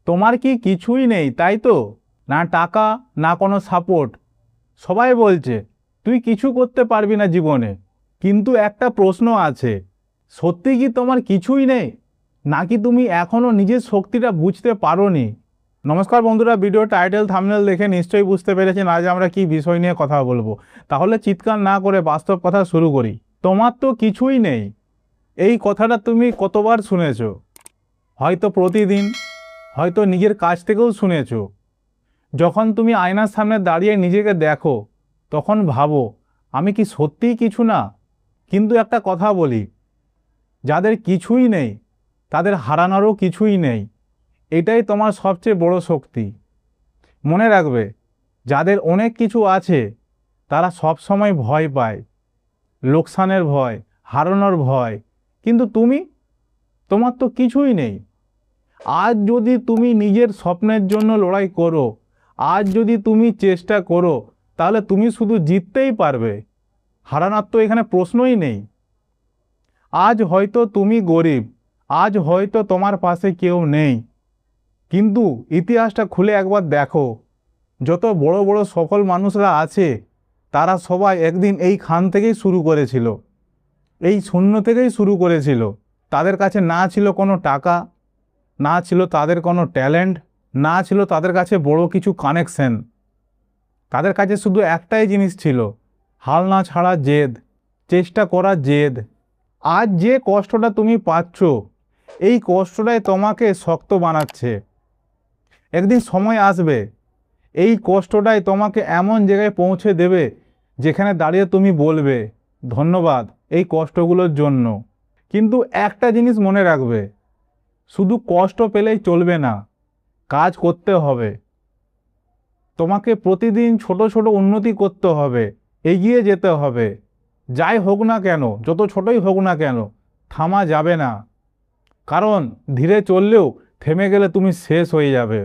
তোমার কি কিছুই নেই, তাই তো? না টাকা, না কোনো সাপোর্ট। সবাই বলছে তুই কিছু করতে পারবি না জীবনে। কিন্তু একটা প্রশ্ন আছে, সত্যি কি তোমার কিছুই নেই, নাকি তুমি এখনো নিজের শক্তিটা বুঝতে পারোনি? নমস্কার বন্ধুরা, ভিডিও টাইটেল থাম্বনেল দেখে নিশ্চয়ই বুঝতে পেরেছেন আজ আমরা কি বিষয় নিয়ে কথা বলবো। তাহলে চিৎকার না করে বাস্তব কথা শুরু করি। তোমার তো কিছুই নেই, এই কথাটা তুমি কতবার শুনেছো? হয়তো প্রতিদিন, হয়তো নিজের কাছ থেকেও শুনেছো। যখন তুমি আয়নার সামনে দাঁড়িয়ে নিজেকে দেখো, তখন ভাবো আমি কি সত্যিই কিছু না? কিন্তু একটা কথা বলি, যাদের কিছুই নেই তাদের হারানোরও কিছুই নেই। এটাই তোমার সবচেয়ে বড় শক্তি। মনে রাখবে, যাদের অনেক কিছু আছে তারা সব সময় ভয় পায়, লোকসানের ভয়, হারানোর ভয়। কিন্তু তোমার তো কিছুই নেই। আজ যদি তুমি নিজের স্বপ্নের জন্য লড়াই করো, আজ যদি তুমি চেষ্টা করো, তাহলে তুমি শুধু জিততেই পারবে। হারানোর তো এখানে প্রশ্নই নেই। আজ হয়তো তুমি গরিব, আজ হয়তো তোমার পাশে কেউ নেই, কিন্তু ইতিহাসটা খুলে একবার দেখো, যত বড় বড় সফল মানুষরা আছে তারা সবাই একদিন এই খান থেকেই শুরু করেছিল, এই শূন্য থেকেই শুরু করেছিল। তাদের কাছে না ছিল কোনো টাকা, না ছিল তাদের কোনো ট্যালেন্ট, না ছিল তাদের কাছে বড় কিছু কানেকশন। তাদের কাছে শুধু একটাই জিনিস ছিল, হাল না ছাড়া জেদ, চেষ্টা করার জেদ। আজ যে কষ্টটা তুমি পাচ্ছ, এই কষ্টটাই তোমাকে শক্ত বানাচ্ছে। একদিন সময় আসবে, এই কষ্টটাই তোমাকে এমন জায়গায় পৌঁছে দেবে যেখানে দাঁড়িয়ে তুমি বলবে ধন্যবাদ এই কষ্টগুলোর জন্য। কিন্তু একটা জিনিস মনে রাখবে, শুধু কষ্ট পেলেই চলবে না, কাজ করতে হবে। তোমাকে প্রতিদিন ছোট ছোট উন্নতি করতে হবে, এগিয়ে যেতে হবে। যাই হোক না কেন, যত ছোটই হোক না কেন, থামা যাবে না। কারণ ধীরে চললেও থেমে গেলে তুমি শেষ হয়ে যাবে।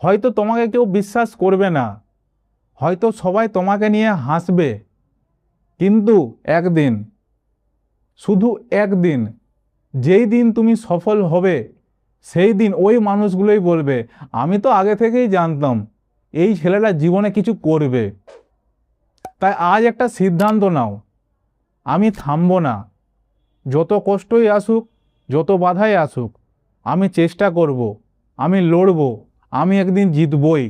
হয়তো তোমাকে কেউ বিশ্বাস করবে না, হয়তো সবাই তোমাকে নিয়ে হাসবে, কিন্তু একদিন, শুধু একদিন, যেই দিন তুমি সফল হবে, সেই দিন ওই মানুষগুলোই বলবে আমি তো আগে থেকেই জানতাম এই ছেলেটা জীবনে কিছু করবে। তাই আজ একটা সিদ্ধান্ত নাও, আমি থামবো না। যত কষ্টই আসুক, যত বাধাই আসুক, আমি চেষ্টা করব, আমি লড়ব, আমি একদিন জিতবই।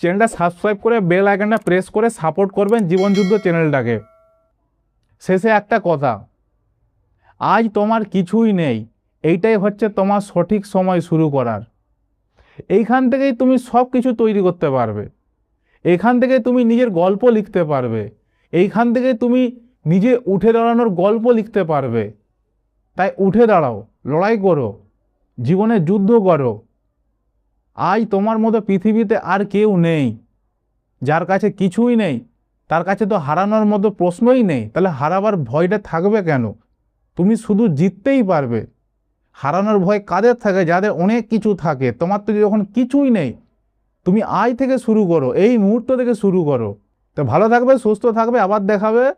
চ্যানেলটা সাবস্ক্রাইব করে বেল আইকনটা প্রেস করে সাপোর্ট করবেন জীবনযুদ্ধ চ্যানেলটাকে। শেষে একটা কথা, আজ তোমার কিছুই নেই, এইটাই হচ্ছে তোমার সঠিক সময় শুরু করার। এইখান থেকেই তুমি সব কিছু তৈরি করতে পারবে, এইখান থেকে তুমি নিজের গল্প লিখতে পারবে, এইখান থেকে তুমি নিজে উঠে দাঁড়ানোর গল্প লিখতে পারবে। তাই উঠে দাঁড়াও, লড়াই করো, জীবনে যুদ্ধ করো। আজ তোমার মতো পৃথিবীতে আর কেউ নেই। যার কাছে কিছুই নেই তার কাছে তো হারানোর মতো প্রশ্নই নেই, তাহলে হারাবার ভয়টা থাকবে কেন? তুমি শুধু জিততেই পারবে। হারানোর ভয় কাদের থাকে? যাদের অনেক কিছু থাকে। তোমার তো যখন কিছুই নেই, তুমি আজ থেকে শুরু করো, এই মুহূর্ত থেকে শুরু করো। তো ভালো থাকবে, সুস্থ থাকবে, আবার দেখাবে।